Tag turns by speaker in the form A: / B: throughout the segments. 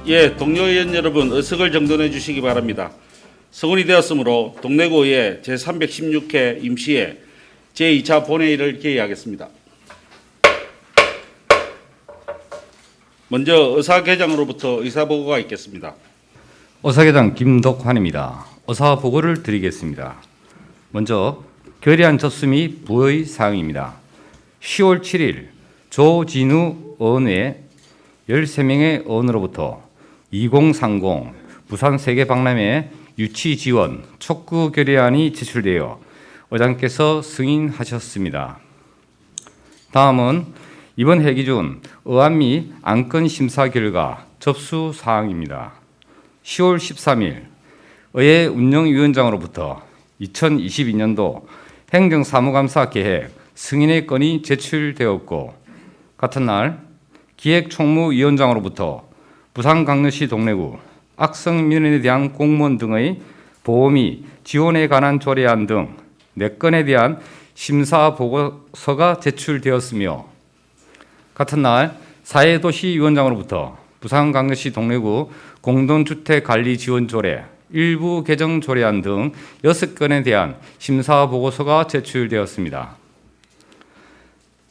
A: 예, 동료 의원 여러분 의석을 정돈해 주시기 바랍니다. 성원이 되었으므로 동래구의회 제316회 임시회 제2차 본회의를 개의하겠습니다. 먼저 의사개장으로부터 의사보고가 있겠습니다.
B: 의사개장 김덕환입니다. 의사보고를 드리겠습니다. 먼저 결의안 접수 및 부의 사항입니다. 10월 7일 조진우 의원 외 13명의 의원으로부터 2030 부산 세계박람회 유치 지원 촉구 결의안이 제출되어 의장께서 승인하셨습니다. 다음은 이번 회 기준 의안 및 안건 심사 결과 접수 사항입니다. 10월 13일 의회 운영위원장으로부터 2022년도 행정사무감사 계획 승인의 건이 제출되었고, 같은 날 기획총무위원장으로부터 부산광역시 동래구 악성민원에 대한 공무원 등의 보호 및 지원에 관한 조례안 등 4건에 대한 심사 보고서가 제출되었으며, 같은 날 사회도시위원장으로부터 부산광역시 동래구 공동주택관리지원조례 일부 개정 조례안 등 6건에 대한 심사 보고서가 제출되었습니다.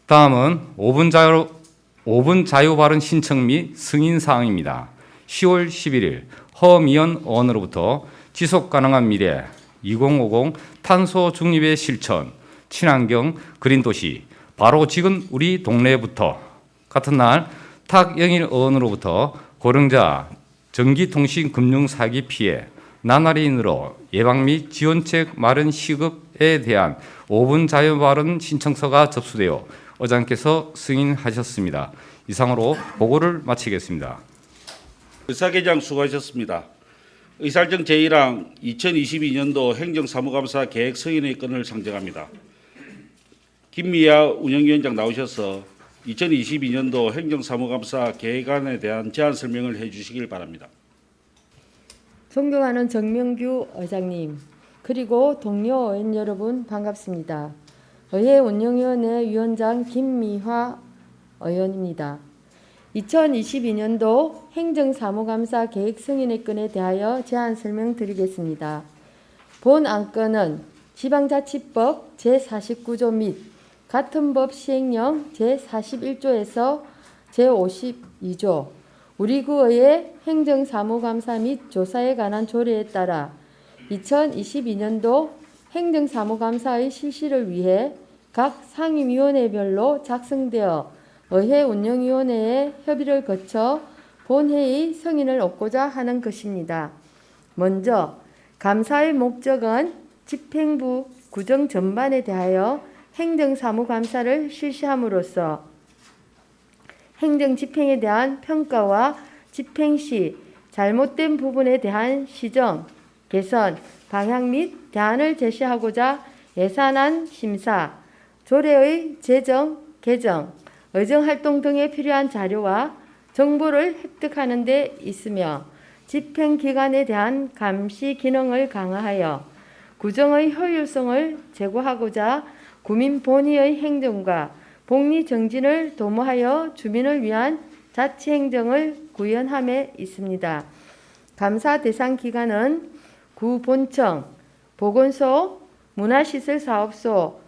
B: 다음은 5분 자유 발언 신청 및 승인 사항입니다. 10월 11일 허미연 의원으로부터 지속 가능한 미래 2050 탄소 중립의 실천 친환경 그린도시 바로 지금 우리 동네부터, 같은 날 탁영일 의원으로부터 고령자 전기통신금융 사기 피해 나날이인으로 예방 및 지원책 마련 시급에 대한 5분 자유 발언 신청서가 접수되어 의장께서 승인하셨습니다. 이상으로 보고를 마치겠습니다.
A: 의사개장 수고하셨습니다. 의사일정 제1항 2022년도 행정사무감사 계획 승인의 건을 상정합니다. 김미아 운영위원장 나오셔서 2022년도 행정사무감사 계획안에 대한 제안 설명을 해주시길 바랍니다.
C: 존경하는 정명규 의장님, 그리고 동료 의원 여러분 반갑습니다. 의회 운영위원회 위원장 김미화 의원입니다. 2022년도 행정사무감사 계획 승인의 건에 대하여 제안 설명드리겠습니다. 본 안건은 지방자치법 제49조 및 같은 법 시행령 제41조에서 제52조 우리 구의회 행정사무감사 및 조사에 관한 조례에 따라 2022년도 행정사무감사의 실시를 위해 각 상임위원회별로 작성되어 의회 운영위원회에 협의를 거쳐 본회의 승인을 얻고자 하는 것입니다. 먼저 감사의 목적은 집행부 구정 전반에 대하여 행정사무감사를 실시함으로써 행정집행에 대한 평가와 집행 시 잘못된 부분에 대한 시정, 개선, 방향 및 대안을 제시하고자 예산안 심사, 조례의 제정, 개정, 의정활동 등에 필요한 자료와 정보를 획득하는 데 있으며 집행기관에 대한 감시 기능을 강화하여 구정의 효율성을 제고하고자 구민 본의의 행정과 복리 정진을 도모하여 주민을 위한 자치행정을 구현함에 있습니다. 감사 대상 기관은 구본청, 보건소, 문화시설사업소,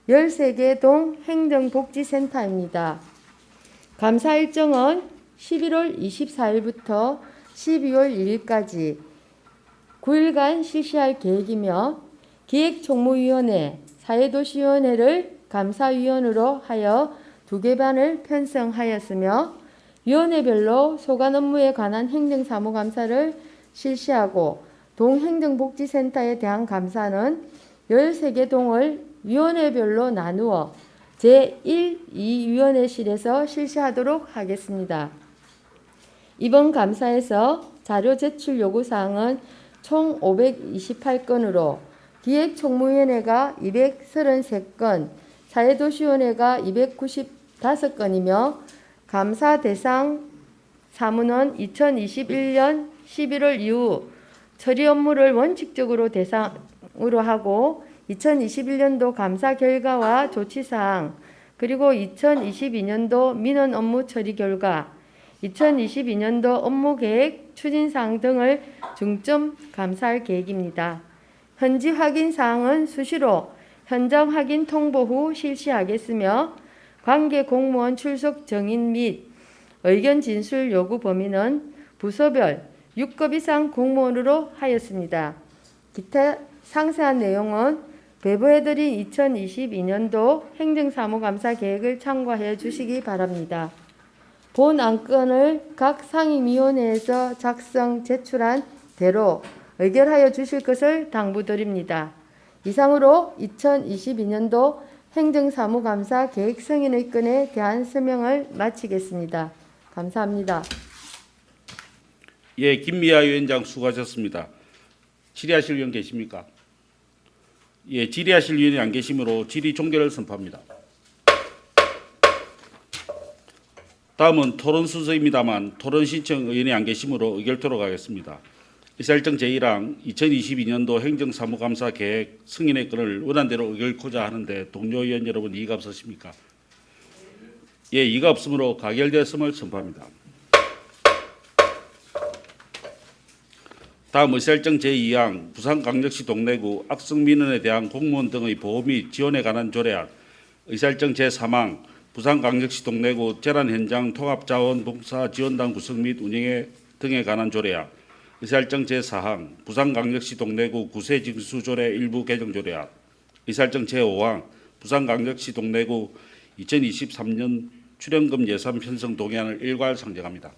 C: 13개 동 행정복지센터입니다. 감사 일정은 11월 24일부터 12월 2일까지 9일간 실시할 계획이며 기획총무위원회, 사회도시위원회를 감사위원으로 하여 2개 반을 편성하였으며 위원회별로 소관 업무에 관한 행정사무감사를 실시하고 동행정복지센터에 대한 감사는 13개 동을 위원회별로 나누어 제1, 2위원회실에서 실시하도록 하겠습니다. 이번 감사에서 자료 제출 요구사항은 총 528건으로 기획총무위원회가 233건, 사회도시위원회가 295건이며 감사 대상 사무는 2021년 11월 이후 처리 업무를 원칙적으로 대상으로 하고 2021년도 감사 결과와 조치사항, 그리고 2022년도 민원 업무 처리 결과, 2022년도 업무 계획, 추진사항 등을 중점 감사할 계획입니다. 현지 확인 사항은 수시로 현장 확인 통보 후 실시하겠으며 관계 공무원 출석 정인 및 의견 진술 요구 범위는 부서별 6급 이상 공무원으로 하였습니다. 기타 상세한 내용은 배부해드린 2022년도 행정사무감사 계획을 참고해 주시기 바랍니다. 본 안건을 각 상임위원회에서 작성 제출한 대로 의결하여 주실 것을 당부드립니다. 이상으로 2022년도 행정사무감사 계획 승인의 건에 대한 설명을 마치겠습니다. 감사합니다.
A: 예, 김미아 위원장 수고하셨습니다. 질의하실 위원 계십니까? 예, 질의하실 위원이 안 계시므로 질의 종결을 선포합니다. 다음은 토론 순서입니다만 토론 신청 의원이 안 계시므로 의결토록 하겠습니다. 의사일정 제1항 2022년도 행정사무감사 계획 승인의 건을 원안대로 의결코자 하는데 동료 의원 여러분 이의가 없으십니까? 예, 이의가 없으므로 가결되었음을 선포합니다. 다음 의사일정 제2항 부산광역시 동래구 악성민원에 대한 공무원 등의 보호 및 지원에 관한 조례안, 의사일정 제3항 부산광역시 동래구 재난 현장 통합자원봉사 지원단 구성 및 운영 등에 관한 조례안, 의사일정 제4항 부산광역시 동래구 구세징수조례 일부 개정 조례안, 의사일정 제5항 부산광역시 동래구 2023년 출연금 예산 편성 동의안을 일괄 상정합니다.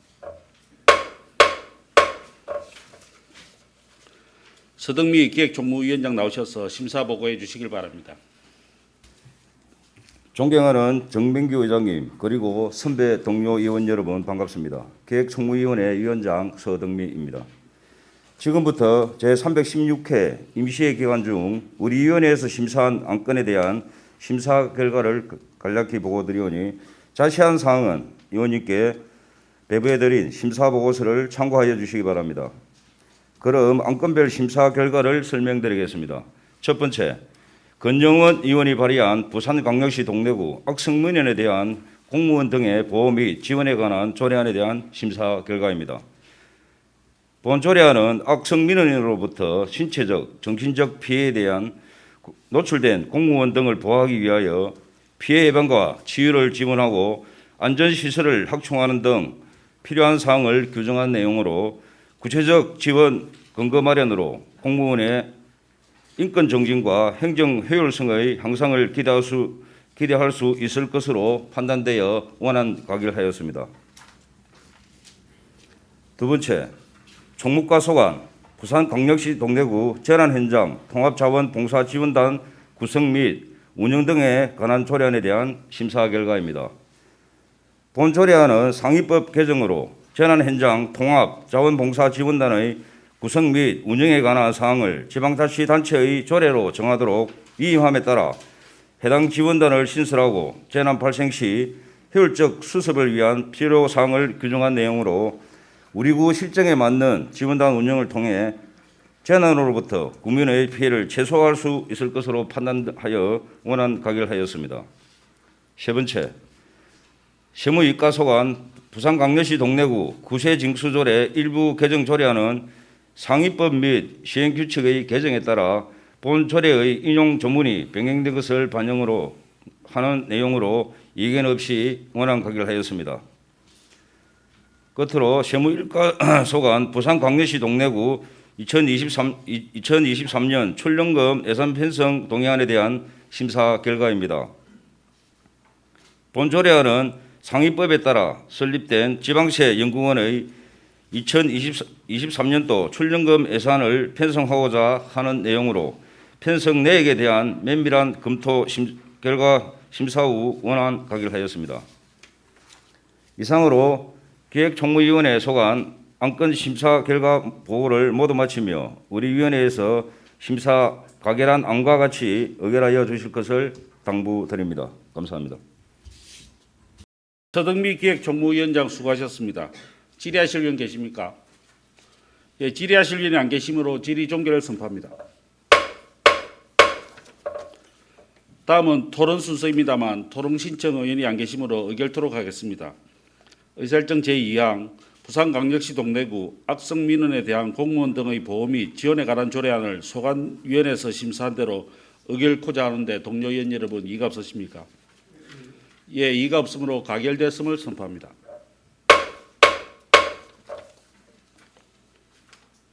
A: 서덕미 기획총무위원장 나오셔서 심사 보고해 주시길 바랍니다.
D: 존경하는 정민규 의장님 그리고 선배 동료 의원 여러분 반갑습니다. 기획총무위원회 위원장 서덕미입니다. 지금부터 제316회 임시회 기간 중 우리 위원회에서 심사한 안건에 대한 심사 결과를 간략히 보고드리오니 자세한 사항은 의원님께 배부해드린 심사 보고서를 참고하여 주시기 바랍니다. 그럼 안건별 심사 결과를 설명드리겠습니다. 첫 번째, 권정원 의원이 발의한 부산광역시 동래구 악성민원에 대한 공무원 등의 보호 및 지원에 관한 조례안에 대한 심사 결과입니다. 본 조례안은 악성민원으로부터 신체적, 정신적 피해에 대한 노출된 공무원 등을 보호하기 위하여 피해 예방과 치유를 지원하고 안전시설을 확충하는 등 필요한 사항을 규정한 내용으로 구체적 지원 근거 마련으로 공무원의 인권 정진과 행정 효율성의 향상을 기대할 수 있을 것으로 판단되어 원안 가결하였습니다. 두 번째, 총무과 소관 부산광역시 동래구 재난현장 통합자원봉사지원단 구성 및 운영 등에 관한 조례안에 대한 심사 결과입니다. 본 조례안은 상위법 개정으로 재난현장 통합자원봉사지원단의 구성 및 운영에 관한 사항을 지방자치단체의 조례로 정하도록 위임함에 따라 해당 지원단을 신설하고 재난 발생 시 효율적 수습을 위한 필요사항을 규정한 내용으로 우리 구 실정에 맞는 지원단 운영을 통해 재난으로부터 국민의 피해를 최소화할 수 있을 것으로 판단하여 원안 가결하였습니다. 세 번째, 세무이과소관 부산광역시 동래구 구세징수조례 일부 개정 조례안은 상위법 및 시행규칙의 개정에 따라 본 조례의 인용 조문이 변경된 것을 반영으로 하는 내용으로 이견 없이 원안 가결하였습니다. 끝으로 세무일과소관 부산광역시 동래구 2023년 출연금 예산 편성 동의안에 대한 심사 결과입니다. 본 조례안은 상위법에 따라 설립된 지방세 연구원의 2023년도 출연금 예산을 편성하고자 하는 내용으로 편성 내역에 대한 면밀한 검토 결과 심사 후 원안 가결하였습니다. 이상으로 기획총무위원회 소관 안건 심사 결과 보고를 모두 마치며 우리 위원회에서 심사 가결한 안과 같이 의결하여 주실 것을 당부드립니다. 감사합니다.
A: 서덕미 기획총무위원장 수고하셨습니다. 질의하실 위원 계십니까? 예, 질의하실 위원이 안 계시므로 질의 종결을 선포합니다. 다음은 토론 순서입니다만 토론 신청 의원이 안 계시므로 의결토록 하겠습니다. 의사일정 제2항 부산광역시 동래구 악성민원에 대한 공무원 등의 보호 및 지원에 관한 조례안을 소관위원회에서 심사한 대로 의결코자 하는데 동료 의원 여러분 이의가 없으십니까? 예, 이의가 없으므로 가결됐음을 선포합니다.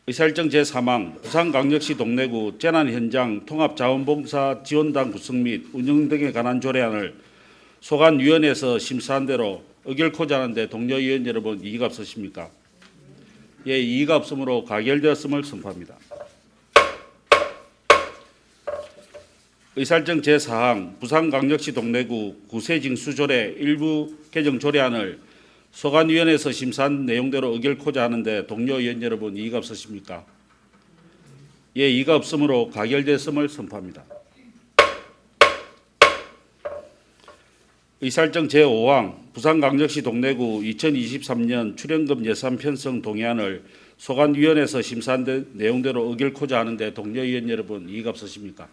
A: 의사일정 제3항 부산광역시 동래구 재난현장 통합자원봉사지원단 구성 및 운영 등에 관한 조례안을 소관위원회에서 심사한 대로 의결코자 하는데 동료 의원 여러분 이의가 없으십니까? 예, 이의가 없으므로 가결되었음을 선포합니다. 의사일정 제4항 부산광역시 동래구 구세징수조례 일부 개정 조례안을 소관위원회에서 심사한 내용대로 의결코자 하는데 동료 의원 여러분 이의가 없으십니까? 예, 이의가 없으므로 가결됐음을 선포합니다. 의사일정 제5항 부산광역시 동래구 2023년 출연금 예산 편성 동의안을 소관위원회에서 심사한 내용대로 의결코자 하는데 동료 의원 여러분 이의가 없으십니까?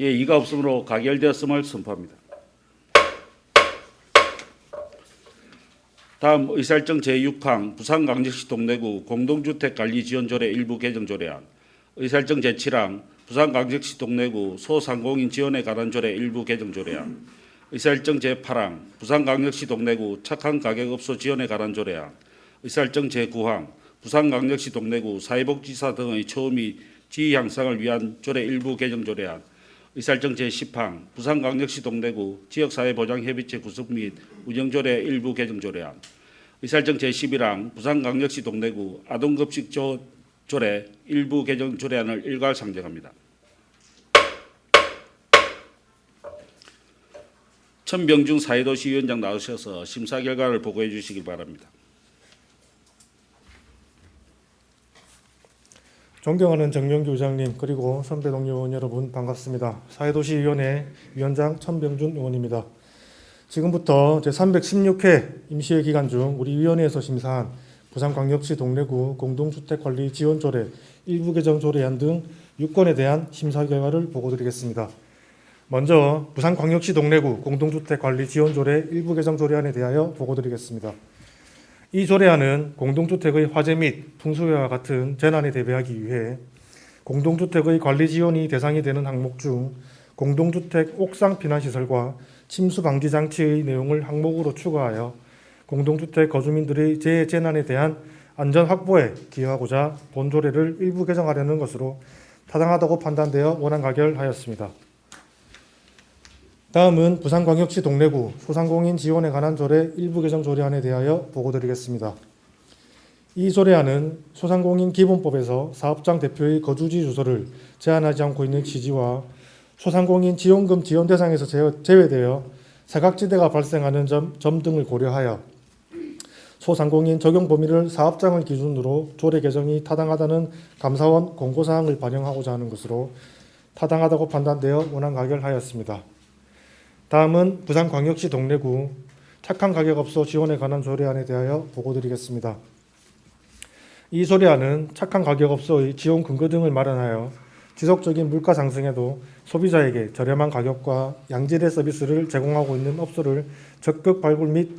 A: 예, 이의가 없으므로 가결되었음을 선포합니다. 다음 의사일정 제6항 부산광역시 동래구 공동주택관리지원조례 일부 개정조례안, 의사일정 제7항 부산광역시 동래구 소상공인 지원에 관한 조례 일부 개정조례안, 의사일정 제8항 부산광역시 동래구 착한 가격업소 지원에 관한 조례안, 의사일정 제9항 부산광역시 동래구 사회복지사 등의 처우 및 지위 향상을 위한 조례 일부 개정조례안, 의사일정 제10항 부산광역시 동래구 지역사회보장협의체 구성 및 운영조례 일부 개정조례안, 의사일정 제11항 부산광역시 동래구 아동급식조례 일부 개정조례안을 일괄 상정합니다. 천병중 사회도시위원장 나오셔서 심사 결과를 보고해 주시기 바랍니다.
E: 존경하는 정영규 의장님 그리고 선배 동료 의원 여러분 반갑습니다. 사회도시위원회 위원장 천병준 의원입니다. 지금부터 제316회 임시회 기간 중 우리 위원회에서 심사한 부산광역시 동래구 공동주택관리지원조례 일부 개정 조례안 등 6건에 대한 심사 결과를 보고드리겠습니다. 먼저 부산광역시 동래구 공동주택관리지원조례 일부 개정 조례안에 대하여 보고드리겠습니다. 이 조례안은 공동주택의 화재 및 풍수해와 같은 재난에 대비하기 위해 공동주택의 관리 지원이 대상이 되는 항목 중 공동주택 옥상 피난시설과 침수 방지 장치의 내용을 항목으로 추가하여 공동주택 거주민들의 재난에 대한 안전 확보에 기여하고자 본 조례를 일부 개정하려는 것으로 타당하다고 판단되어 원안 가결하였습니다. 다음은 부산광역시 동래구 소상공인 지원에 관한 조례 일부 개정 조례안에 대하여 보고드리겠습니다. 이 조례안은 소상공인 기본법에서 사업장 대표의 거주지 주소를 제한하지 않고 있는 취지와 소상공인 지원금 지원 대상에서 제외되어 사각지대가 발생하는 점 등을 고려하여 소상공인 적용 범위를 사업장을 기준으로 조례 개정이 타당하다는 감사원 공고사항을 반영하고자 하는 것으로 타당하다고 판단되어 원안 가결하였습니다. 다음은 부산광역시 동래구 착한 가격업소 지원에 관한 조례안에 대하여 보고드리겠습니다. 이 조례안은 착한 가격업소의 지원 근거 등을 마련하여 지속적인 물가 상승에도 소비자에게 저렴한 가격과 양질의 서비스를 제공하고 있는 업소를 적극 발굴 및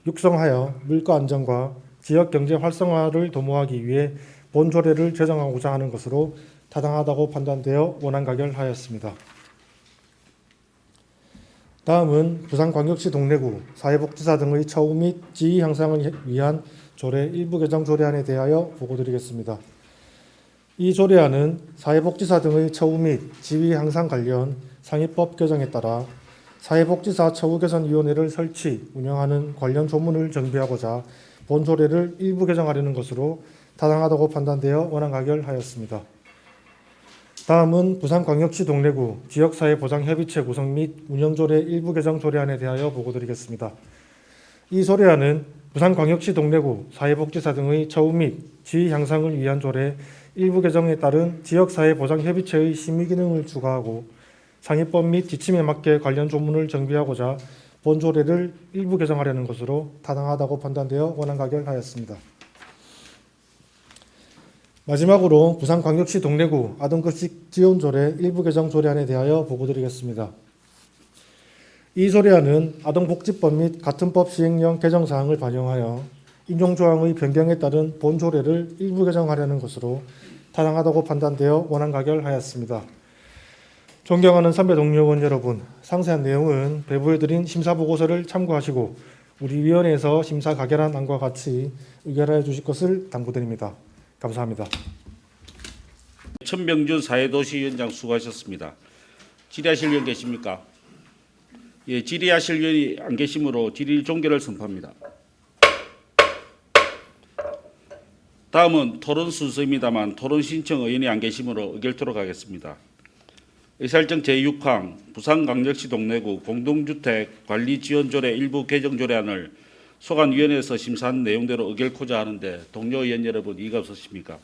E: 육성하여 물가 안정과 지역 경제 활성화를 도모하기 위해 본 조례를 제정하고자 하는 것으로 타당하다고 판단되어 원안 가결하였습니다. 다음은 부산광역시 동래구 사회복지사 등의 처우 및 지위 향상을 위한 조례 일부 개정 조례안에 대하여 보고드리겠습니다. 이 조례안은 사회복지사 등의 처우 및 지위 향상 관련 상위법 개정에 따라 사회복지사 처우개선위원회를 설치, 운영하는 관련 조문을 정비하고자 본 조례를 일부 개정하려는 것으로 타당하다고 판단되어 원안 가결하였습니다. 다음은 부산광역시 동래구 지역사회보장협의체 구성 및 운영조례 일부 개정 조례안에 대하여 보고드리겠습니다. 이 조례안은 부산광역시 동래구 사회복지사 등의 처우 및 지위 향상을 위한 조례 일부 개정에 따른 지역사회보장협의체의 심의기능을 추가하고 상위법 및 지침에 맞게 관련 조문을 정비하고자 본 조례를 일부 개정하려는 것으로 타당하다고 판단되어 원안 가결하였습니다. 마지막으로 부산광역시 동래구 아동급식 지원조례 일부 개정 조례안에 대하여 보고드리겠습니다. 이 조례안은 아동복지법 및 같은 법 시행령 개정사항을 반영하여 인용조항의 변경에 따른 본 조례를 일부 개정하려는 것으로 타당하다고 판단되어 원안 가결하였습니다. 존경하는 선배 동료 의원 여러분, 상세한 내용은 배부해드린 심사보고서를 참고하시고 우리 위원회에서 심사 가결한 안과 같이 의결하여 주실 것을 당부드립니다. 감사합니다.
A: 천병준 사회도시위원장 수고하셨습니다. 질의하실 의원 계십니까? 예, 질의하실 의원이 안 계시므로 질의 종결을 선포합니다. 다음은 토론 순서입니다만 토론 신청 의원이 안 계시므로 의결토록 하겠습니다. 의사일정 제6항 부산광역시 동래구 공동주택 관리지원조례 일부 개정조례안을 소관위원회에서 심사한 내용대로 의결코자 하는데 동료 의원 여러분 이의가 없으십니까?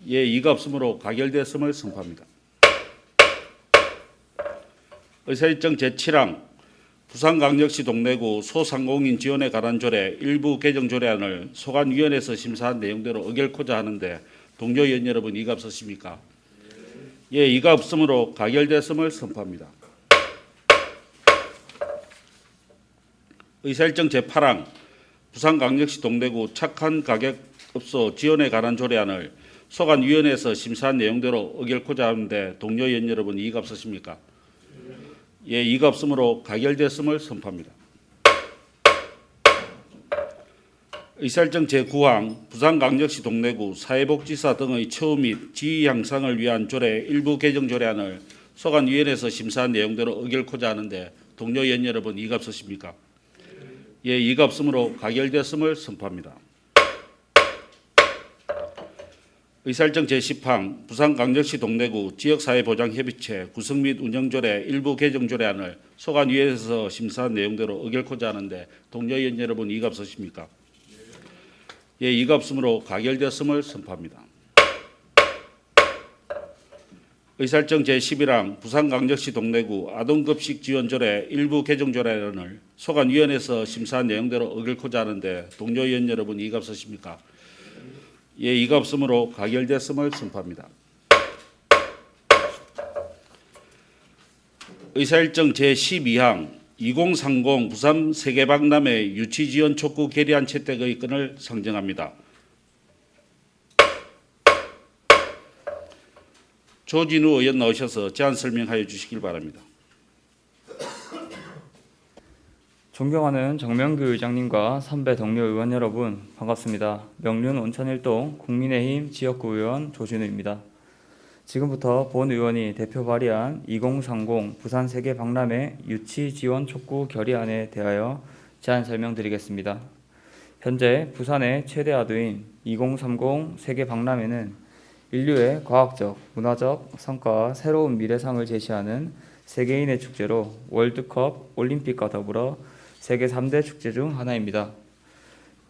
A: 예, 이의가 없으므로 가결되었음을 선포합니다. 의사일정 제7항 부산광역시 동래구 소상공인 지원에 관한 조례 일부 개정조례안을 소관위원회에서 심사한 내용대로 의결코자 하는데 동료 의원 여러분 이의가 없으십니까? 예, 이의가 없으므로 가결되었음을 선포합니다. 의사일정 제8항 부산광역시 동래구 착한 가격업소 지원에 관한 조례안을 소관위원회에서 심사한 내용대로 의결코자 하는데 동료 의원 여러분 이의가 없으십니까? 예, 이의가 없으므로 가결되었음을 선포합니다. 의사일정 제9항 부산광역시 동래구 사회복지사 등의 처우 및 지위 향상을 위한 조례 일부 개정 조례안을 소관위원회에서 심사한 내용대로 의결코자 하는데 동료 의원 여러분 이의가 없으십니까? 예, 이의가 없으므로 가결되었음을 선포합니다. 의사일정 제10항 부산광역시 동래구 지역사회보장협의체 구성 및 운영조례 일부 개정조례안을 소관위원회에서 심사한 내용대로 의결코자 하는데 동료 의원 여러분 이의가 없으십니까? 예, 이의가 없으므로 가결되었음을 선포합니다. 의사일정 제11항 부산광역시 동래구 아동급식 지원조례 일부 개정조례안을 소관위원회에서 심사한 내용대로 의결코자 하는데 동료 의원 여러분 이의가 없으십니까? 예, 이의가 없으므로 가결되었음을 선포합니다. 의사일정 제12항 2030 부산 세계박람회 유치지원 촉구 결의안 채택의 건을 상정합니다. 조진우 의원 나오셔서 제안 설명하여 주시길 바랍니다.
F: 존경하는 정명규 의장님과 선배 동료 의원 여러분 반갑습니다. 명륜 온천일동 국민의힘 지역구 의원 조진우입니다. 지금부터 본 의원이 대표 발의한 2030 부산 세계박람회 유치 지원 촉구 결의안에 대하여 제안 설명드리겠습니다. 현재 부산의 최대 화두인 2030 세계박람회는 인류의 과학적, 문화적 성과와 새로운 미래상을 제시하는 세계인의 축제로 월드컵, 올림픽과 더불어 세계 3대 축제 중 하나입니다.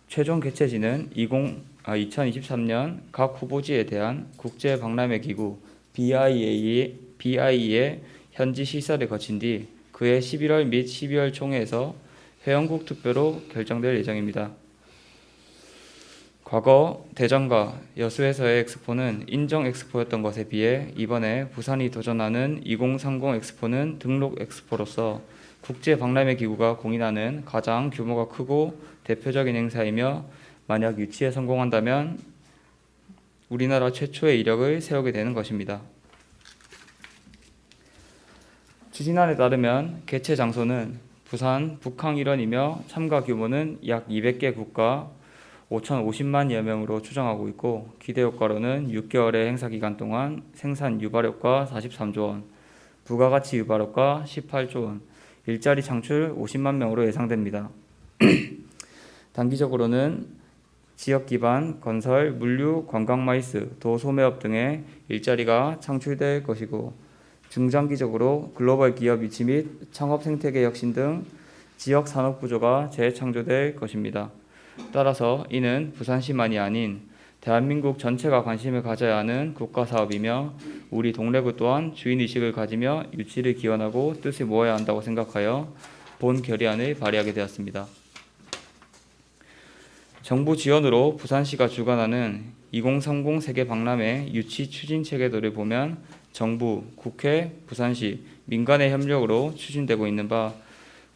F: 최종 개최지는 2023년 각 후보지에 대한 국제박람회기구 BIE의 현지 시설을 거친 뒤 그해 11월 및 12월 총회에서 회원국 투표로 결정될 예정입니다. 과거 대전과 여수에서의 엑스포는 인정 엑스포였던 것에 비해 이번에 부산이 도전하는 2030 엑스포는 등록 엑스포로서 국제박람회 기구가 공인하는 가장 규모가 크고 대표적인 행사이며 만약 유치에 성공한다면 우리나라 최초의 이력을 세우게 되는 것입니다. 추진안에 따르면 개최 장소는 부산 북항 일원이며 참가 규모는 약 200개 국가 5,050만여 명으로 추정하고 있고 기대 효과로는 6개월의 행사 기간 동안 생산 유발효과 43조 원, 부가가치 유발효과 18조 원, 일자리 창출 50만 명으로 예상됩니다. 단기적으로는 지역 기반 건설, 물류, 관광마이스, 도소매업 등의 일자리가 창출될 것이고 중장기적으로 글로벌 기업 유치 및 창업 생태계 혁신 등 지역 산업 구조가 재창조될 것입니다. 따라서 이는 부산시만이 아닌 대한민국 전체가 관심을 가져야 하는 국가 사업이며 우리 동래구 또한 주인의식을 가지며 유치를 기원하고 뜻을 모아야 한다고 생각하여 본 결의안을 발의하게 되었습니다. 정부 지원으로 부산시가 주관하는 2030 세계박람회 유치 추진 체계도를 보면 정부, 국회, 부산시, 민간의 협력으로 추진되고 있는 바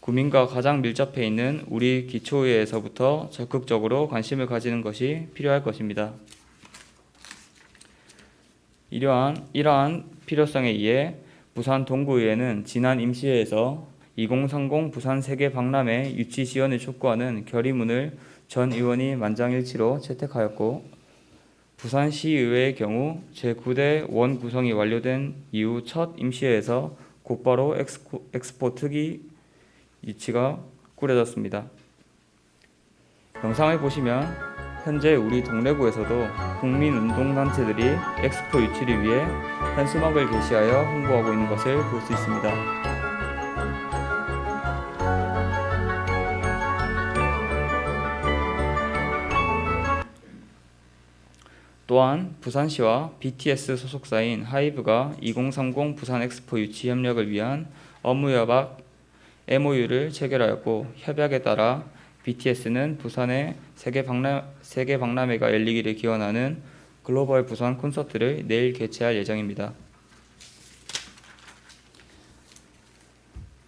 F: 구민과 가장 밀접해 있는 우리 기초의회에서부터 적극적으로 관심을 가지는 것이 필요할 것입니다. 이러한 필요성에 의해 부산 동구의회는 지난 임시회에서 2030 부산 세계 박람회 유치 지원을 촉구하는 결의문을 전 의원이 만장일치로 채택하였고, 부산시의회의 경우 제9대 원 구성이 완료된 이후 첫 임시회에서 곧바로 엑스포 특위 유치가 꾸려졌습니다. 영상을 보시면 현재 우리 동래구에서도 국민운동단체들이 엑스포 유치를 위해 현수막을 게시하여 홍보하고 있는 것을 볼 수 있습니다. 또한 부산시와 BTS 소속사인 하이브가 2030 부산 엑스포 유치 협력을 위한 업무 협약 MOU를 체결하였고, 협약에 따라 BTS는 부산의 세계 박람회가 열리기를 기원하는 글로벌 부산 콘서트를 내일 개최할 예정입니다.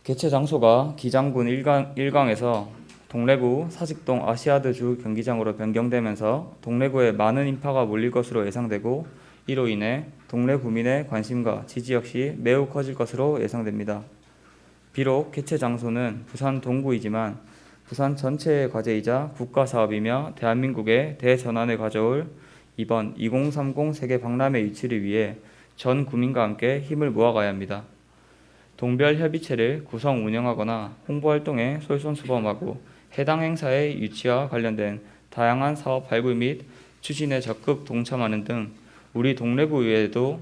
F: 개최 장소가 기장군 1강에서 동래구 사직동 아시아드 주 경기장으로 변경되면서 동래구에 많은 인파가 몰릴 것으로 예상되고, 이로 인해 동래 구민의 관심과 지지 역시 매우 커질 것으로 예상됩니다. 비록 개최 장소는 부산 동구이지만 부산 전체의 과제이자 국가사업이며 대한민국의 대전환을 가져올 이번 2030 세계 박람회 유치를 위해 전 구민과 함께 힘을 모아가야 합니다. 동별 협의체를 구성 운영하거나 홍보활동에 솔선수범하고 해당 행사의 유치와 관련된 다양한 사업 발굴 및 추진에 적극 동참하는 등 우리 동래구 의회에도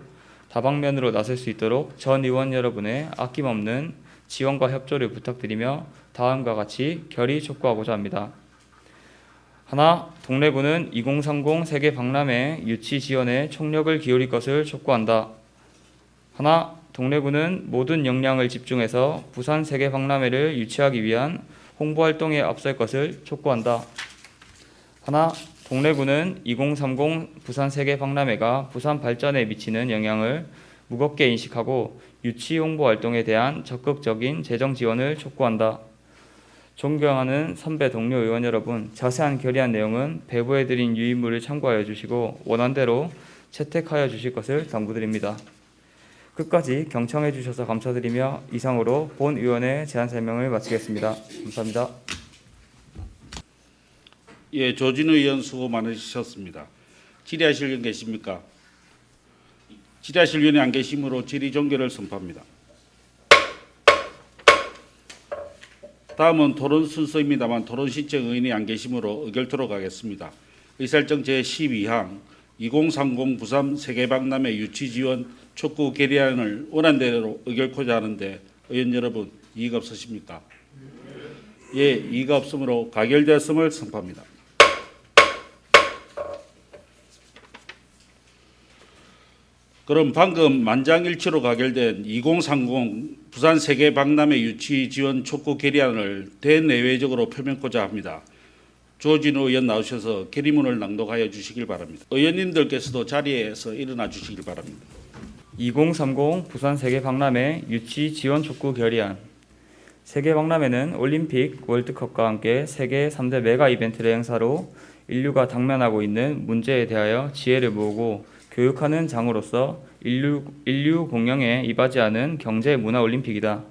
F: 다방면으로 나설 수 있도록 전 의원 여러분의 아낌없는 지원과 협조를 부탁드리며 다음과 같이 결의 촉구하고자 합니다. 하나, 동래구는 2030 세계 박람회 유치 지원에 총력을 기울일 것을 촉구한다. 하나, 동래구는 모든 역량을 집중해서 부산 세계 박람회를 유치하기 위한 홍보활동에 앞설 것을 촉구한다. 하나, 동래구는 2030 부산 세계 박람회가 부산 발전에 미치는 영향을 무겁게 인식하고 유치 홍보 활동에 대한 적극적인 재정 지원을 촉구한다. 존경하는 선배 동료 의원 여러분, 자세한 결의안 내용은 배부해드린 유인물을 참고하여 주시고 원안대로 채택하여 주실 것을 당부드립니다. 끝까지 경청해 주셔서 감사드리며 이상으로 본 의원의 제안 설명을 마치겠습니다. 감사합니다.
A: 예, 조진우 의원 수고 많으셨습니다. 질의하실 분 계십니까? 질의하실 의원이 안 계시므로 질의 종결을 선포합니다. 다음은 토론 순서입니다만 토론 신청 의원이 안 계시므로 의결토록 하겠습니다. 의사일정 제12항 2030 부산 세계박람회 유치 지원 촉구 결의안을 원안대로 의결코자 하는데 의원 여러분 이의가 없으십니까? 예, 이의가 없으므로 가결되었음을 선포합니다. 그럼 방금 만장일치로 가결된 2030 부산 세계박람회 유치 지원 촉구 결의안을 대내외적으로 표명코자 합니다. 조진우 의원 나오셔서 결의문을 낭독하여 주시길 바랍니다. 의원님들께서도 자리에서 일어나 주시길 바랍니다.
F: 2030 부산 세계박람회 유치 지원 촉구 결의안. 세계박람회는 올림픽, 월드컵과 함께 세계 3대 메가 이벤트의 행사로 인류가 당면하고 있는 문제에 대하여 지혜를 모으고 교육하는 장으로서 인류 공영에 이바지하는 경제 문화 올림픽이다.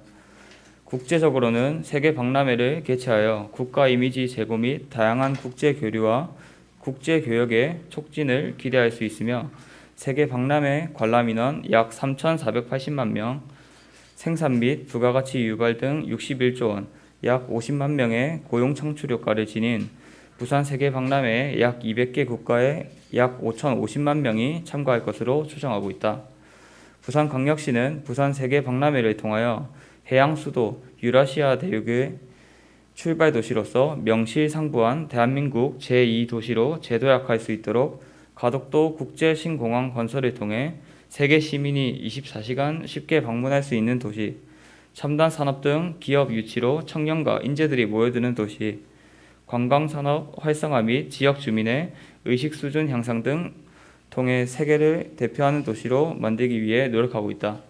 F: 국제적으로는 세계 박람회를 개최하여 국가 이미지 제고 및 다양한 국제 교류와 국제 교역의 촉진을 기대할 수 있으며 세계 박람회 관람 인원 약 3,480만 명, 생산 및 부가가치 유발 등 61조 원, 약 50만 명의 고용 창출 효과를 지닌 부산 세계 박람회에 약 200개 국가에 약 5,050만 명이 참가할 것으로 추정하고 있다. 부산광역시는 부산 세계 박람회를 통하여 해양 수도 유라시아 대륙의 출발 도시로서 명실상부한 대한민국 제2도시로 재도약할 수 있도록 가덕도 국제 신공항 건설을 통해 세계 시민이 24시간 쉽게 방문할 수 있는 도시, 첨단 산업 등 기업 유치로 청년과 인재들이 모여드는 도시, 관광산업 활성화 및 지역 주민의 의식 수준 향상 등 통해 세계를 대표하는 도시로 만들기 위해 노력하고 있다.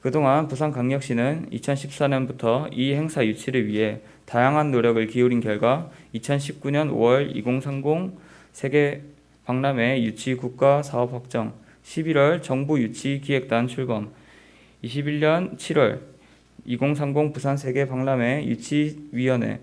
F: 그동안 부산광역시는 2014년부터 이 행사 유치를 위해 다양한 노력을 기울인 결과 2019년 5월 2030 세계 박람회 유치 국가 사업 확정, 11월 정부 유치 기획단 출범, 21년 7월 2030 부산 세계 박람회 유치위원회,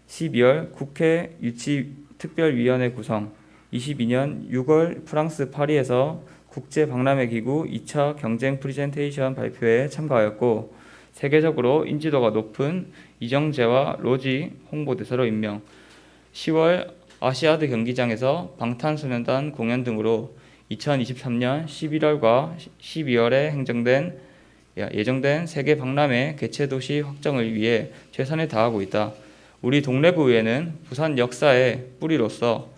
F: 12월 국회 유치 특별위원회 구성, 22년 6월 프랑스 파리에서 국제박람회 기구 2차 경쟁 프리젠테이션 발표에 참가하였고 세계적으로 인지도가 높은 이정재와 로지 홍보대사로 임명, 10월 아시아드 경기장에서 방탄소년단 공연 등으로 2023년 11월과 12월에 예정된 세계 박람회 개최 도시 확정을 위해 최선을 다하고 있다. 우리 동래구의회는 부산 역사의 뿌리로서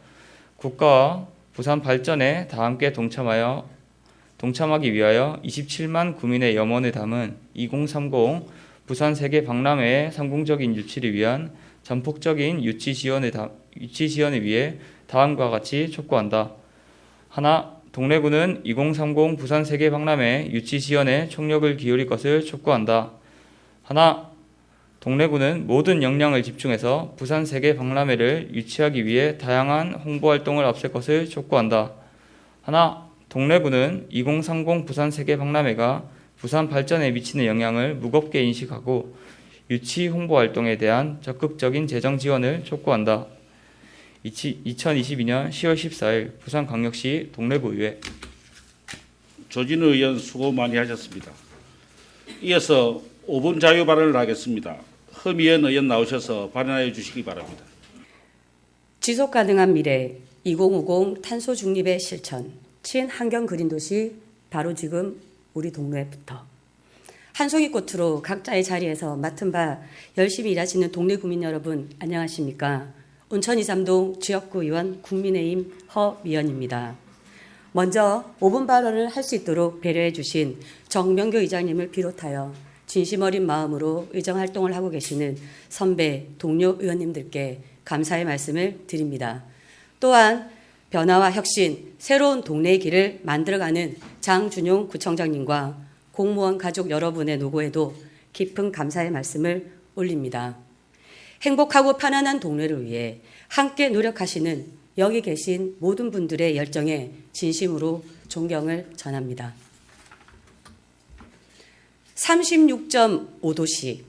F: 국가와 부산 발전에 다 함께 동참하기 위하여 27만 구민의 염원을 담은 2030 부산 세계 박람회의 성공적인 유치를 위한 전폭적인 유치 지원을 위해 다음과 같이 촉구한다. 하나, 동래구는 2030 부산 세계 박람회 유치 지원에 총력을 기울일 것을 촉구한다. 하나, 동래구는 모든 역량을 집중해서 부산 세계 박람회를 유치하기 위해 다양한 홍보 활동을 앞셀 것을 촉구한다. 하나, 동래구는 2030 부산 세계 박람회가 부산 발전에 미치는 영향을 무겁게 인식하고 유치 홍보 활동에 대한 적극적인 재정 지원을 촉구한다. 2022년 10월 14일 부산광역시 동래구의회.
A: 조진우 의원 수고 많이 하셨습니다. 이어서 5분 자유 발언을 하겠습니다. 허미연 의원 나오셔서 발언하여 주시기 바랍니다.
G: 지속가능한 미래 2050 탄소 중립의 실천 친환경 그린도시 바로 지금 우리 동네부터 한 송이 꽃으로 각자의 자리에서 맡은 바 열심히 일하시는 동네 구민 여러분 안녕하십니까? 온천 2·3동 지역구 의원 국민의힘 허미연입니다. 먼저 5분 발언을 할 수 있도록 배려해 주신 정명교 의장님을 비롯하여 진심 어린 마음으로 의정활동을 하고 계시는 선배, 동료 의원님들께 감사의 말씀을 드립니다. 또한 변화와 혁신, 새로운 동네의 길을 만들어가는 장준용 구청장님과 공무원 가족 여러분의 노고에도 깊은 감사의 말씀을 올립니다. 행복하고 편안한 동네를 위해 함께 노력하시는 여기 계신 모든 분들의 열정에 진심으로 존경을 전합니다. 36.5도씨.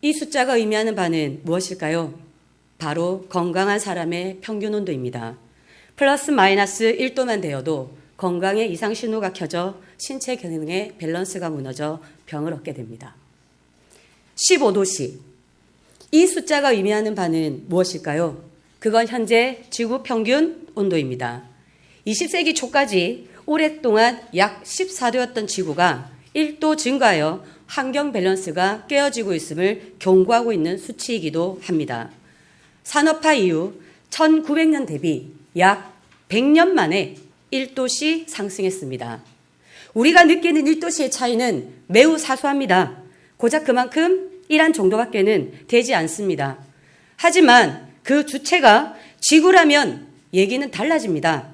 G: 이 숫자가 의미하는 바는 무엇일까요? 바로 건강한 사람의 평균 온도입니다. 플러스 마이너스 1도만 되어도 건강의 이상 신호가 켜져 신체 기능의 밸런스가 무너져 병을 얻게 됩니다. 15도씨. 이 숫자가 의미하는 바는 무엇일까요? 그건 현재 지구 평균 온도입니다. 20세기 초까지 오랫동안 약 14도였던 지구가 1도 증가하여 환경 밸런스가 깨어지고 있음을 경고하고 있는 수치이기도 합니다. 산업화 이후 1900년 대비 약 100년 만에 1도씩 상승했습니다. 우리가 느끼는 1도씨의 차이는 매우 사소합니다. 고작 그만큼 1한 정도밖에는 되지 않습니다. 하지만 그 주체가 지구라면 얘기는 달라집니다.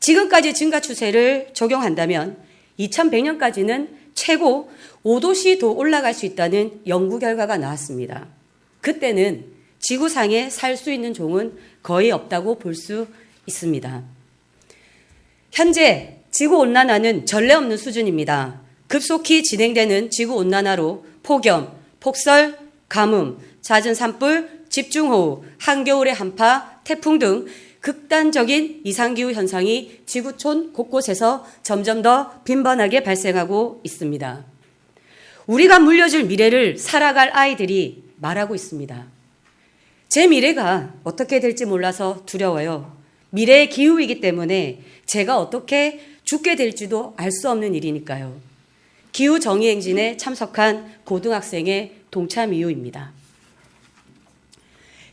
G: 지금까지 증가 추세를 적용한다면 2100년까지는 최고 5도씨 더 올라갈 수 있다는 연구 결과가 나왔습니다. 그때는 지구상에 살 수 있는 종은 거의 없다고 볼 수 있습니다. 현재 지구온난화는 전례 없는 수준입니다. 급속히 진행되는 지구온난화로 폭염, 폭설, 가뭄, 잦은 산불, 집중호우, 한겨울의 한파, 태풍 등 극단적인 이상기후 현상이 지구촌 곳곳에서 점점 더 빈번하게 발생하고 있습니다. 우리가 물려줄 미래를 살아갈 아이들이 말하고 있습니다. 제 미래가 어떻게 될지 몰라서 두려워요. 미래의 기후이기 때문에 제가 어떻게 죽게 될지도 알 수 없는 일이니까요. 기후정의행진에 참석한 고등학생의 동참 이유입니다.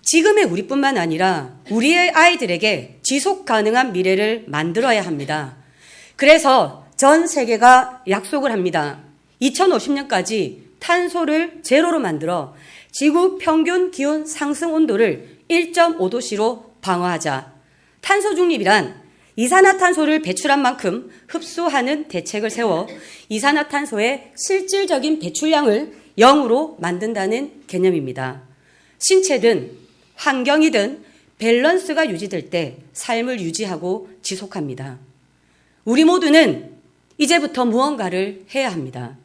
G: 지금의 우리뿐만 아니라 우리의 아이들에게 지속 가능한 미래를 만들어야 합니다. 그래서 전 세계가 약속을 합니다. 2050년까지 탄소를 제로로 만들어 지구 평균 기온 상승 온도를 1.5도씨로 방어하자. 탄소 중립이란 이산화탄소를 배출한 만큼 흡수하는 대책을 세워 이산화탄소의 실질적인 배출량을 0으로 만든다는 개념입니다. 신체든 환경이든 밸런스가 유지될 때 삶을 유지하고 지속합니다. 우리 모두는 이제부터 무언가를 해야 합니다.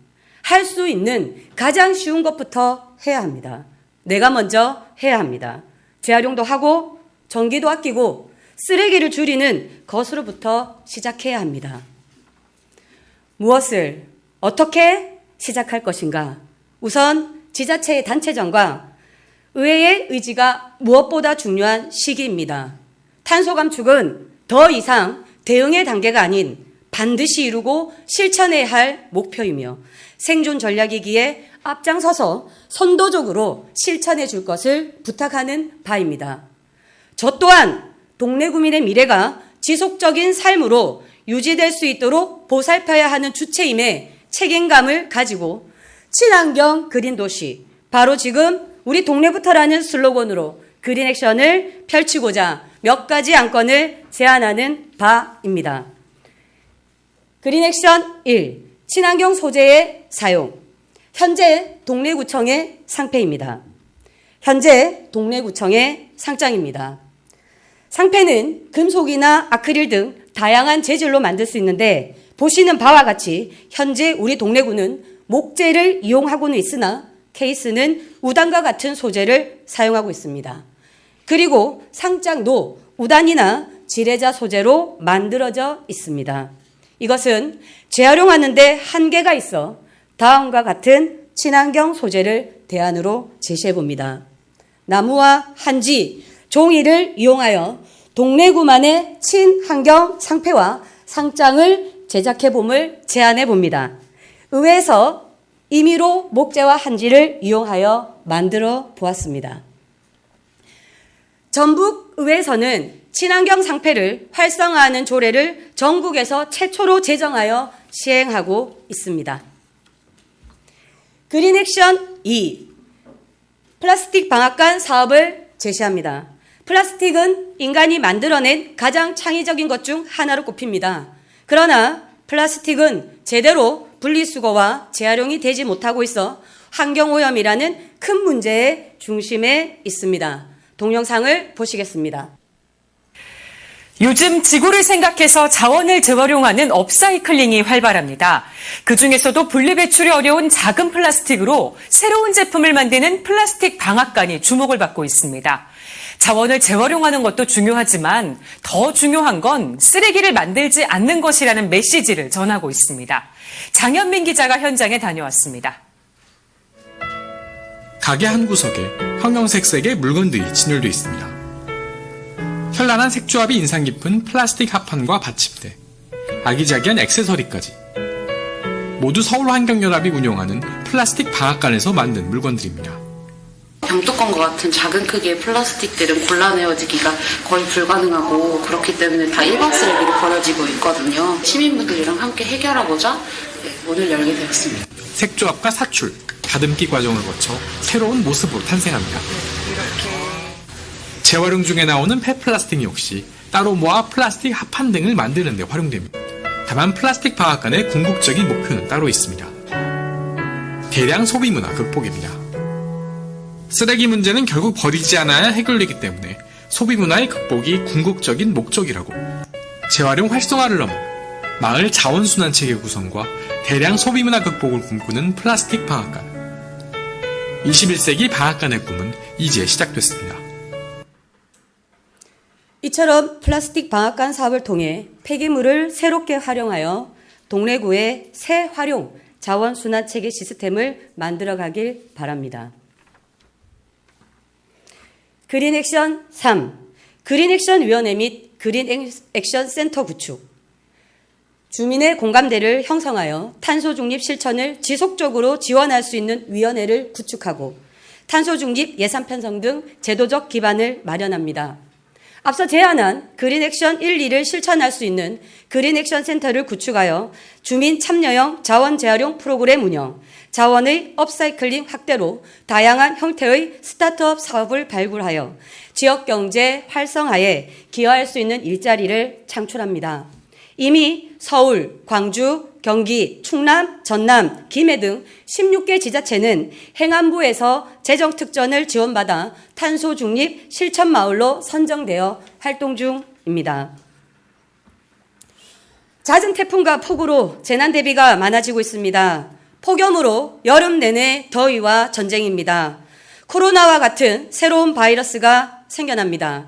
G: 할 수 있는 가장 쉬운 것부터 해야 합니다. 내가 먼저 해야 합니다. 재활용도 하고 전기도 아끼고 쓰레기를 줄이는 것으로부터 시작해야 합니다. 무엇을 어떻게 시작할 것인가? 우선 지자체의 단체전과 의회의 의지가 무엇보다 중요한 시기입니다. 탄소 감축은 더 이상 대응의 단계가 아닌 반드시 이루고 실천해야 할 목표이며 생존 전략이기에 앞장서서 선도적으로 실천해 줄 것을 부탁하는 바입니다. 저 또한 동네 구민의 미래가 지속적인 삶으로 유지될 수 있도록 보살펴야 하는 주체임에 책임감을 가지고 친환경 그린 도시, 바로 지금 우리 동네부터라는 슬로건으로 그린 액션을 펼치고자 몇 가지 안건을 제안하는 바입니다. 그린 액션 1. 친환경 소재의 사용. 현재 동래구청의 상패입니다. 현재 동래구청의 상장입니다. 상패는 금속이나 아크릴 등 다양한 재질로 만들 수 있는데 보시는 바와 같이 현재 우리 동래구는 목재를 이용하고는 있으나 케이스는 우단과 같은 소재를 사용하고 있습니다. 그리고 상장도 우단이나 지레자 소재로 만들어져 있습니다. 이것은 재활용하는 데 한계가 있어 다음과 같은 친환경 소재를 대안으로 제시해 봅니다. 나무와 한지, 종이를 이용하여 동래구만의 친환경 상패와 상장을 제작해 봄을 제안해 봅니다. 의회에서 임의로 목재와 한지를 이용하여 만들어 보았습니다. 전북의회에서는 친환경 상패를 활성화하는 조례를 전국에서 최초로 제정하여 시행하고 있습니다. 그린 액션 2. 플라스틱 방앗간 사업을 제시합니다. 플라스틱은 인간이 만들어낸 가장 창의적인 것 중 하나로 꼽힙니다. 그러나 플라스틱은 제대로 분리수거와 재활용이 되지 못하고 있어 환경오염이라는 큰 문제의 중심에 있습니다. 동영상을 보시겠습니다.
H: 요즘 지구를 생각해서 자원을 재활용하는 업사이클링이 활발합니다. 그중에서도 분리배출이 어려운 작은 플라스틱으로 새로운 제품을 만드는 플라스틱 방앗간이 주목을 받고 있습니다. 자원을 재활용하는 것도 중요하지만 더 중요한 건 쓰레기를 만들지 않는 것이라는 메시지를 전하고 있습니다. 장현민 기자가 현장에 다녀왔습니다.
I: 가게 한 구석에 형형색색의 물건들이 진열되어 있습니다. 현란한 색조합이 인상 깊은 플라스틱 합판과 받침대, 아기자기한 액세서리까지 모두 서울환경연합이 운영하는 플라스틱 방앗간에서 만든 물건들입니다.
J: 병뚜껑과 같은 작은 크기의 플라스틱들은 골라내어지기가 거의 불가능하고 그렇기 때문에 다 일반 쓰레기로 버려지고 있거든요. 시민분들이랑 함께 해결하고자 문을 열게 되었습니다.
I: 색조합과 사출, 다듬기 과정을 거쳐 새로운 모습으로 탄생합니다. 재활용 중에 나오는 폐플라스틱 역시 따로 모아 플라스틱 합판 등을 만드는 데 활용됩니다. 다만 플라스틱 방앗간의 궁극적인 목표는 따로 있습니다. 대량 소비 문화 극복입니다. 쓰레기 문제는 결국 버리지 않아야 해결되기 때문에 소비 문화의 극복이 궁극적인 목적이라고 재활용 활성화를 넘어 마을 자원순환 체계 구성과 대량 소비 문화 극복을 꿈꾸는 플라스틱 방앗간. 21세기 방앗간의 꿈은 이제 시작됐습니다.
G: 이처럼 플라스틱 방앗간 사업을 통해 폐기물을 새롭게 활용하여 동래구의 새 활용 자원순환 체계 시스템을 만들어가길 바랍니다. 그린 액션 3. 그린 액션 위원회 및 그린 액션 센터 구축. 주민의 공감대를 형성하여 탄소 중립 실천을 지속적으로 지원할 수 있는 위원회를 구축하고 탄소 중립 예산 편성 등 제도적 기반을 마련합니다. 앞서 제안한 그린 액션 1, 2를 실천할 수 있는 그린 액션 센터를 구축하여 주민 참여형 자원 재활용 프로그램 운영, 자원의 업사이클링 확대로 다양한 형태의 스타트업 사업을 발굴하여 지역 경제 활성화에 기여할 수 있는 일자리를 창출합니다. 이미 서울, 광주, 경기, 충남, 전남, 김해 등 16개 지자체는 행안부에서 재정특전을 지원받아 탄소중립 실천마을로 선정되어 활동 중입니다. 잦은 태풍과 폭우로 재난 대비가 많아지고 있습니다. 폭염으로 여름 내내 더위와 전쟁입니다. 코로나와 같은 새로운 바이러스가 생겨납니다.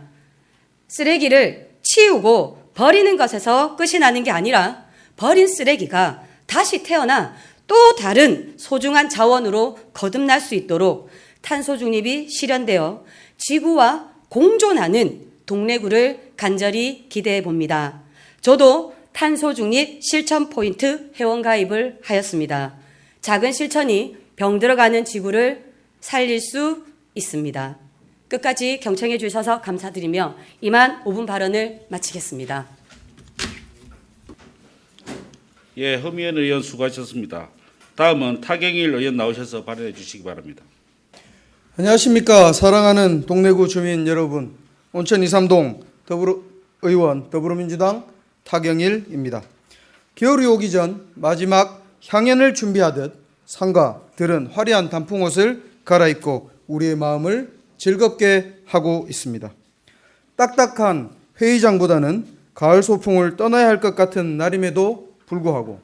G: 쓰레기를 치우고 버리는 것에서 끝이 나는 게 아니라 버린 쓰레기가 다시 태어나 또 다른 소중한 자원으로 거듭날 수 있도록 탄소 중립이 실현되어 지구와 공존하는 동래구를 간절히 기대해 봅니다. 저도 탄소 중립 실천 포인트 회원 가입을 하였습니다. 작은 실천이 병들어가는 지구를 살릴 수 있습니다. 끝까지 경청해 주셔서 감사드리며 이만 5분 발언을 마치겠습니다.
A: 예, 허미연 의원 수고하셨습니다. 다음은 타경일 의원 나오셔서 발언해 주시기 바랍니다.
K: 안녕하십니까. 사랑하는 동래구 주민 여러분, 온천 2~3동 의원 더불어민주당 타경일입니다. 겨울이 오기 전 마지막 향연을 준비하듯 상가, 들은 화려한 단풍옷을 갈아입고 우리의 마음을 즐겁게 하고 있습니다. 딱딱한 회의장보다는 가을 소풍을 떠나야 할 것 같은 날임에도 불구하고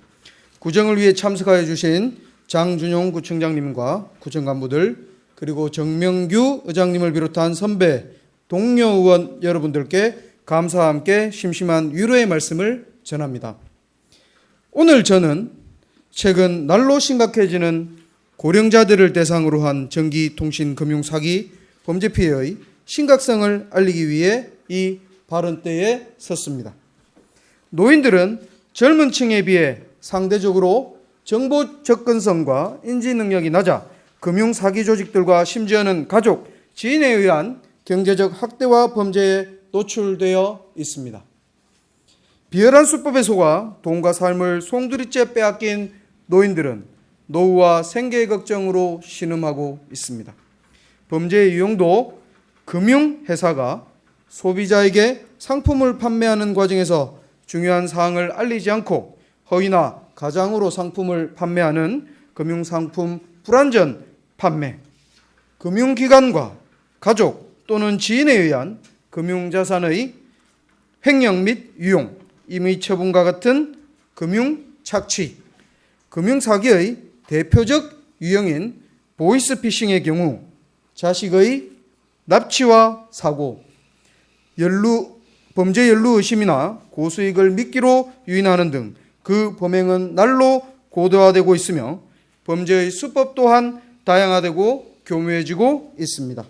K: 구정을 위해 참석하여 주신 장준용 구청장님과 구청 간부들 그리고 정명규 의장님을 비롯한 선배 동료 의원 여러분들께 감사와 함께 심심한 위로의 말씀을 전합니다. 오늘 저는 최근 날로 심각해지는 고령자들을 대상으로 한 전기통신금융 사기 범죄 피해의 심각성을 알리기 위해 이 발언대에 섰습니다. 노인들은 젊은 층에 비해 상대적으로 정보 접근성과 인지 능력이 낮아 금융 사기 조직들과 심지어는 가족, 지인에 의한 경제적 학대와 범죄에 노출되어 있습니다. 비열한 수법에 속아 돈과 삶을 송두리째 빼앗긴 노인들은 노후와 생계 걱정으로 신음하고 있습니다. 범죄의 유형도 금융회사가 소비자에게 상품을 판매하는 과정에서 중요한 사항을 알리지 않고 허위나 가장으로 상품을 판매하는 금융상품 불완전 판매, 금융기관과 가족 또는 지인에 의한 금융자산의 횡령 및 유용, 임의 처분과 같은 금융 착취, 금융사기의 대표적 유형인 보이스피싱의 경우 자식의 납치와 사고, 범죄 연루 의심이나 고수익을 미끼로 유인하는 등 그 범행은 날로 고도화되고 있으며 범죄의 수법 또한 다양화되고 교묘해지고 있습니다.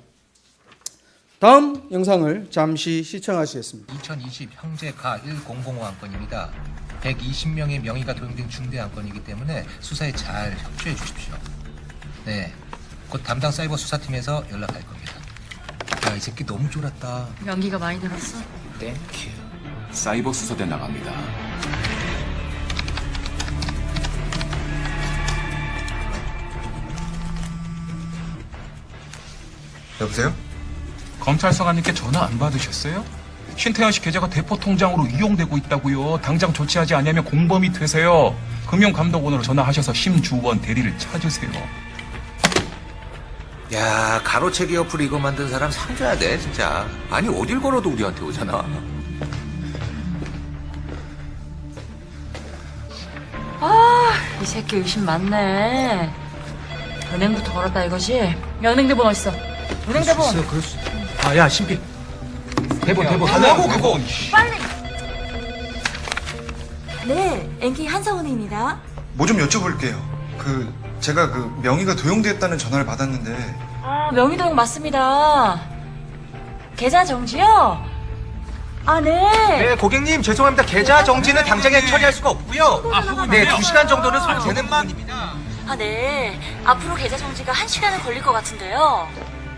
K: 다음 영상을 잠시 시청하시겠습니다.
L: 2020 형제 가 1005 안건입니다. 120명의 명의가 도용된 중대 안건이기 때문에 수사에 잘 협조해 주십시오. 네, 곧 담당 사이버 수사팀에서 연락할 겁니다. 야, 이 새끼 너무 쫄았다.
M: 연기가 많이 늘었어?
L: 땡큐.
N: 사이버 수사대 나갑니다.
L: 여보세요?
N: 검찰 서관님께 전화 안 받으셨어요? 신태현 씨 계좌가 대포 통장으로 이용되고 있다고요. 당장 조치하지 않으면 공범이 되세요. 금융감독원으로 전화하셔서 심주원 대리를 찾으세요.
L: 야, 가로채기 어플 이거 만든 사람 상 줘야 돼, 진짜. 아니, 어딜 걸어도 우리한테 오잖아.
M: 아, 이 새끼 의심 많네. 은행부터 걸었다 이거지? 야, 은행 대본 어딨어? 은행 대본!
L: 그럴 수 있어. 아, 야, 신비. 대본. 하라고, 그거!
M: 빨리! 네, NK 한성은입니다.
O: 뭐 좀 여쭤볼게요. 제가 명의가 도용됐다는 전화를 받았는데.
M: 아, 명의 도용 맞습니다. 계좌 정지요? 아, 네.
L: 네, 고객님, 죄송합니다. 계좌 정지는 당장에 처리할 수가 없고요. 네, 2시간 정도는 소요되는 부분입니다.
M: 아, 네. 앞으로 계좌 정지가 1시간은 걸릴 것 같은데요.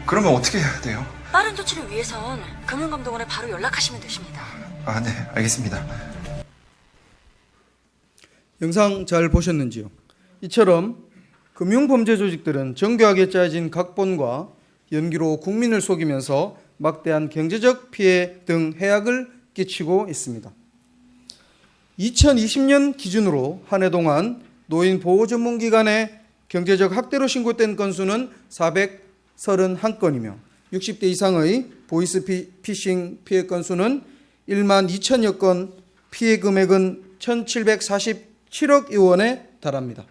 O: 그러면 어떻게 해야 돼요?
M: 빠른 조치를 위해선 금융감독원에 바로 연락하시면 되십니다.
O: 아, 네, 알겠습니다.
K: 영상 잘 보셨는지요? 이처럼 금융범죄 조직들은 정교하게 짜여진 각본과 연기로 국민을 속이면서 막대한 경제적 피해 등 해악을 끼치고 있습니다. 2020년 기준으로 한 해 동안 노인 보호 전문기관에 경제적 학대로 신고된 건수는 431건이며 60대 이상의 보이스피싱 피해 건수는 1만 2천여 건, 피해 금액은 1,747억 원에 달합니다.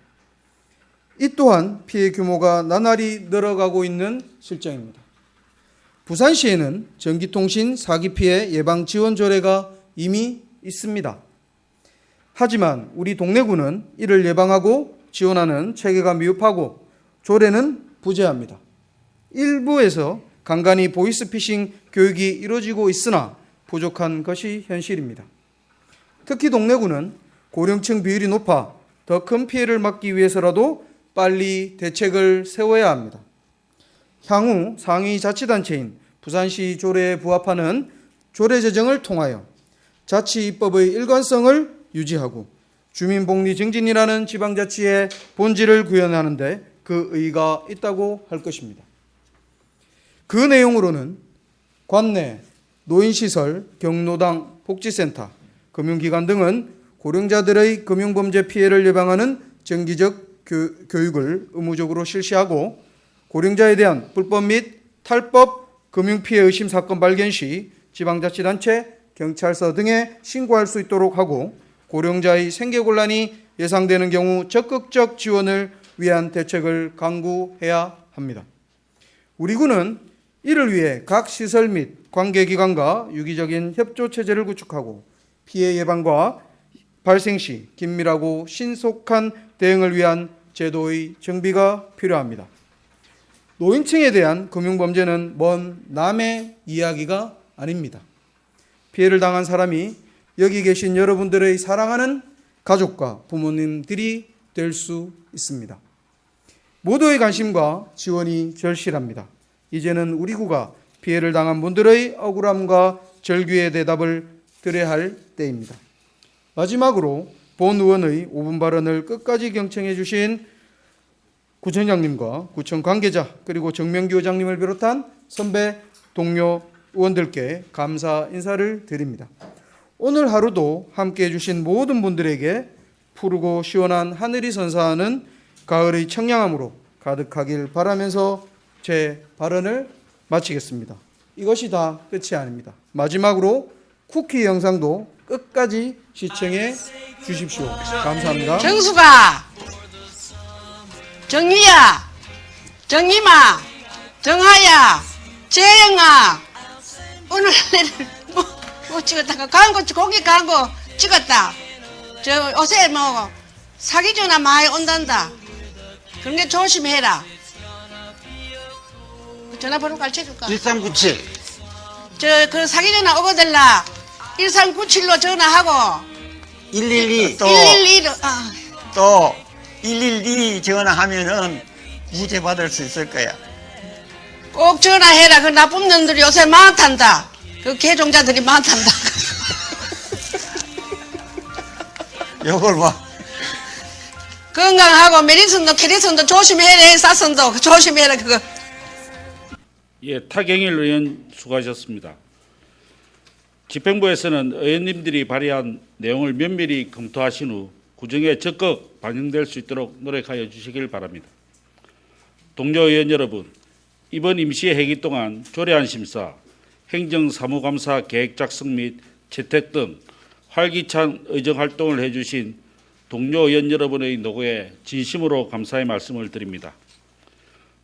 K: 이 또한 피해 규모가 나날이 늘어가고 있는 실정입니다. 부산시에는 전기통신 사기 피해 예방 지원 조례가 이미 있습니다. 하지만 우리 동래구는 이를 예방하고 지원하는 체계가 미흡하고 조례는 부재합니다. 일부에서 간간히 보이스피싱 교육이 이루어지고 있으나 부족한 것이 현실입니다. 특히 동래구는 고령층 비율이 높아 더 큰 피해를 막기 위해서라도 빨리 대책을 세워야 합니다. 향후 상위 자치단체인 부산시 조례에 부합하는 조례 제정을 통하여 자치 입법의 일관성을 유지하고 주민복리 증진이라는 지방자치의 본질을 구현하는 데 그 의의가 있다고 할 것입니다. 그 내용으로는 관내, 노인시설, 경로당, 복지센터, 금융기관 등은 고령자들의 금융범죄 피해를 예방하는 정기적 교육을 의무적으로 실시하고 고령자에 대한 불법 및 탈법 금융피해 의심 사건 발견 시 지방자치단체, 경찰서 등에 신고할 수 있도록 하고 고령자의 생계곤란이 예상되는 경우 적극적 지원을 위한 대책을 강구해야 합니다. 우리 구는 이를 위해 각 시설 및 관계기관과 유기적인 협조체제를 구축하고 피해 예방과 발생 시 긴밀하고 신속한 대응을 위한 제도의 정비가 필요합니다. 노인층에 대한 금융범죄는 먼 남의 이야기가 아닙니다. 피해를 당한 사람이 여기 계신 여러분들의 사랑하는 가족과 부모님들이 될 수 있습니다. 모두의 관심과 지원이 절실합니다. 이제는 우리 구가 피해를 당한 분들의 억울함과 절규의 대답을 드려야 할 때입니다. 마지막으로 본 의원의 5분 발언을 끝까지 경청해 주신 구청장님과 구청 관계자 그리고 정명규 의장님을 비롯한 선배 동료 의원들께 감사 인사를 드립니다. 오늘 하루도 함께해 주신 모든 분들에게 푸르고 시원한 하늘이 선사하는 가을의 청량함으로 가득하길 바라면서 제 발언을 마치겠습니다. 이것이 다 끝이 아닙니다. 마지막으로 쿠키 영상도 끝까지 시청해 주십시오. 감사합니다.
P: 정수가, 정희야, 정희마, 정하야, 재영아, 오늘 뭐 찍었다가 광고 고기 광고 찍었다. 저 요새 뭐 사기 전화 많이 온단다. 그러니까 조심해라. 전화번호 가르쳐줄까?
Q: 1397.
P: 그 사기 전화 오거들라 1397로 전화하고
Q: 112 또 112 전화하면은 무죄 받을 수 있을 거야.
P: 꼭 전화해라. 그 나쁜 놈들이 요새 많단다. 그 개종자들이 많단다.
Q: 요걸 뭐
P: 건강하고 메디슨도 캐리슨도 조심해라. 사선도 조심해라. 그거.
A: 예, 타경일 의원 수고하셨습니다. 집행부에서는 의원님들이 발의한 내용을 면밀히 검토하신 후 구정에 적극 반영될 수 있도록 노력하여 주시길 바랍니다. 동료 의원 여러분, 이번 임시회기 동안 조례안 심사, 행정사무감사 계획 작성 및 채택 등 활기찬 의정활동을 해주신 동료 의원 여러분의 노고에 진심으로 감사의 말씀을 드립니다.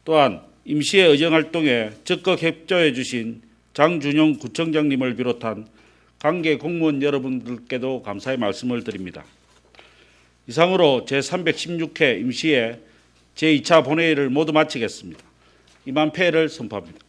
A: 또한 임시회 의정활동에 적극 협조해 주신 장준용 구청장님을 비롯한 관계 공무원 여러분들께도 감사의 말씀을 드립니다. 이상으로 제316회 임시회 제2차 본회의를 모두 마치겠습니다. 이만 폐회를 선포합니다.